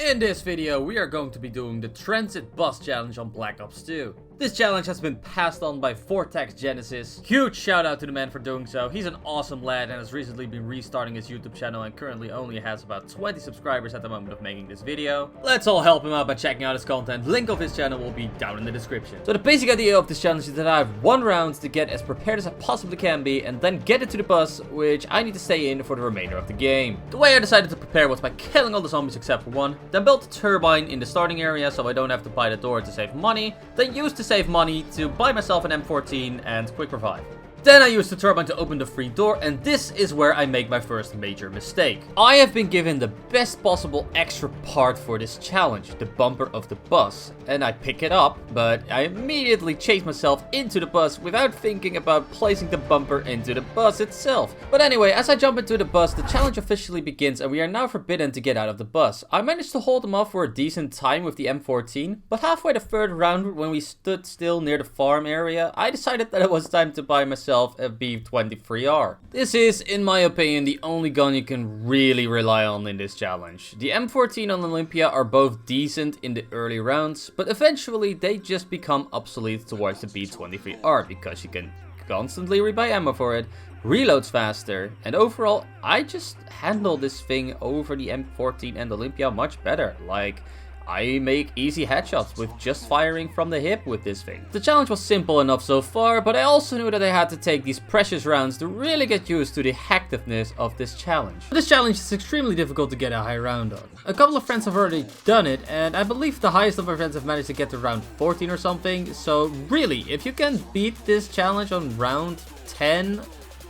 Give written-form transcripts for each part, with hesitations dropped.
In this video, we are going to be doing the Transit Bus Challenge on Black Ops 2. This challenge has been passed on by Vortex Genesis. Huge shout out to the man for doing so. He's an awesome lad and has recently been restarting his YouTube channel and currently only has about 20 subscribers at the moment of making this video. Let's all help him out by checking out his content. Link of his channel will be down in the description. So the basic idea of this challenge is that I have 1 round to get as prepared as I possibly can be and then get it to the bus, which I need to stay in for the remainder of the game. The way I decided to prepare was by killing all the zombies except for one, then built a turbine in the starting area so I don't have to buy the door to save money, then used to save money to buy myself an M14 and quick revive. Then I used the turbine to open the free door, and this is where I make my first major mistake. I have been given the best possible extra part for this challenge, the bumper of the bus, and I pick it up, but I immediately chase myself into the bus without thinking about placing the bumper into the bus itself. But anyway, as I jump into the bus, the challenge officially begins and we are now forbidden to get out of the bus. I managed to hold them off for a decent time with the M14, but halfway the third round when we stood still near the farm area, I decided that it was time to buy myself a B23R. This is, in my opinion, the only gun you can really rely on in this challenge. The M14 and Olympia are both decent in the early rounds, but eventually they just become obsolete towards the B23R because you can constantly rebuy ammo for it, reloads faster, and overall I just handle this thing over the M14 and Olympia much better. Like, I make easy headshots with just firing from the hip with this thing. The challenge was simple enough so far, but I also knew that I had to take these precious rounds to really get used to the hectiveness of this challenge. This challenge is extremely difficult to get a high round on. A couple of friends have already done it, and I believe the highest of my friends have managed to get to round 14 or something. So really, if you can beat this challenge on round 10,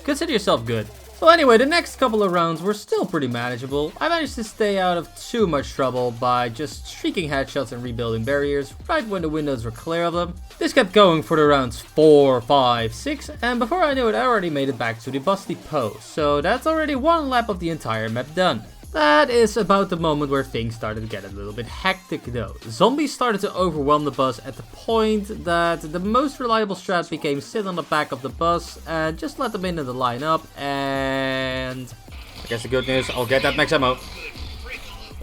consider yourself good. So anyway, the next couple of rounds were still pretty manageable. I managed to stay out of too much trouble by just streaking headshots and rebuilding barriers right when the windows were clear of them. This kept going for the rounds 4, 5, 6, and before I knew it I already made it back to the Busty Pose. So that's already 1 lap of the entire map done. That is about the moment where things started to get a little bit hectic though. Zombies started to overwhelm the bus at the point that the most reliable strat became sit on the back of the bus and just let them in the lineup, and I guess the good news, I'll get that max ammo.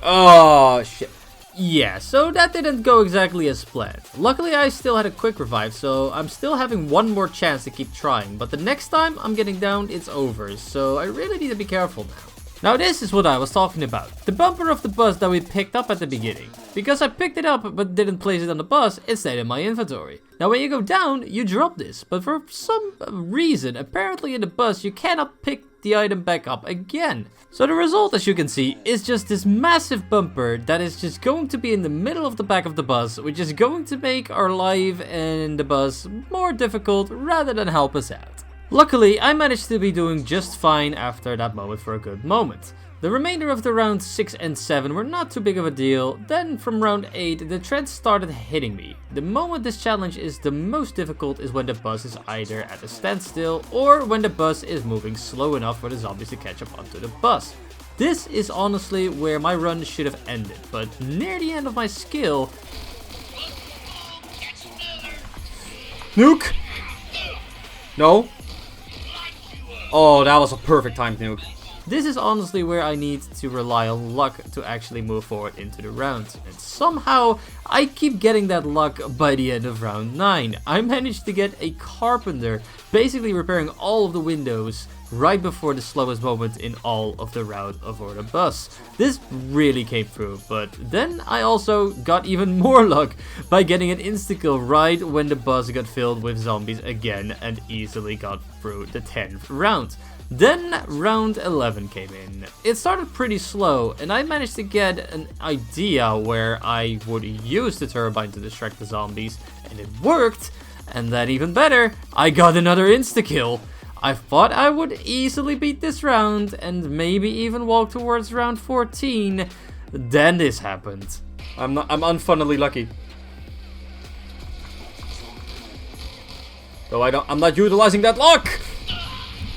Oh shit. Yeah, so that didn't go exactly as planned. Luckily I still had a quick revive, so I'm still having 1 more chance to keep trying, but the next time I'm getting down it's over, so I really need to be careful now. Now this is what I was talking about. The bumper of the bus that we picked up at the beginning. Because I picked it up but didn't place it on the bus, it stayed in my inventory. Now when you go down, you drop this. But for some reason, apparently in the bus, you cannot pick the item back up again. So the result, as you can see, is just this massive bumper that is just going to be in the middle of the back of the bus, which is going to make our life in the bus more difficult rather than help us out. Luckily, I managed to be doing just fine after that moment for a good moment. The remainder of the rounds 6 and 7 were not too big of a deal. Then from round 8, the treads started hitting me. The moment this challenge is the most difficult is when the bus is either at a standstill or when the bus is moving slow enough for the zombies to catch up onto the bus. This is honestly where my run should have ended, but near the end of my skill... Nuke! No. Oh, that was a perfect timed nuke. This is honestly where I need to rely on luck to actually move forward into the round. And somehow, I keep getting that luck by the end of round 9. I managed to get a carpenter, basically repairing all of the windows right before the slowest moment in all of the route aboard the bus. This really came through, but then I also got even more luck by getting an insta-kill right when the bus got filled with zombies again and easily got through the 10th round. Then round 11 came in. It started pretty slow and I managed to get an idea where I would use the turbine to distract the zombies, and it worked, and then even better, I got another insta-kill. I thought I would easily beat this round and maybe even walk towards round 14. Then this happened. I'm unfunnily lucky. Though I'm not utilizing that luck.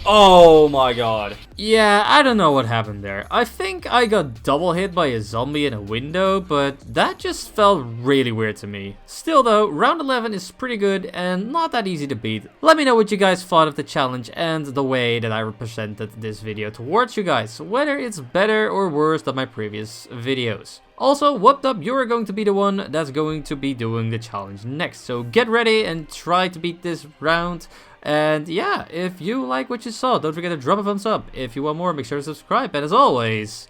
Oh my god. Yeah, I don't know what happened there. I think I got double hit by a zombie in a window, but that just felt really weird to me. Still though, round 11 is pretty good and not that easy to beat. Let me know what you guys thought of the challenge and the way that I represented this video towards you guys, whether it's better or worse than my previous videos. Also, whooped up, you're going to be the one that's going to be doing the challenge next. So get ready and try to beat this round. And yeah, if you like what you saw, don't forget to drop a thumbs up. If you want more, make sure to subscribe. And as always,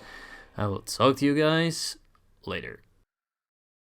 I will talk to you guys later.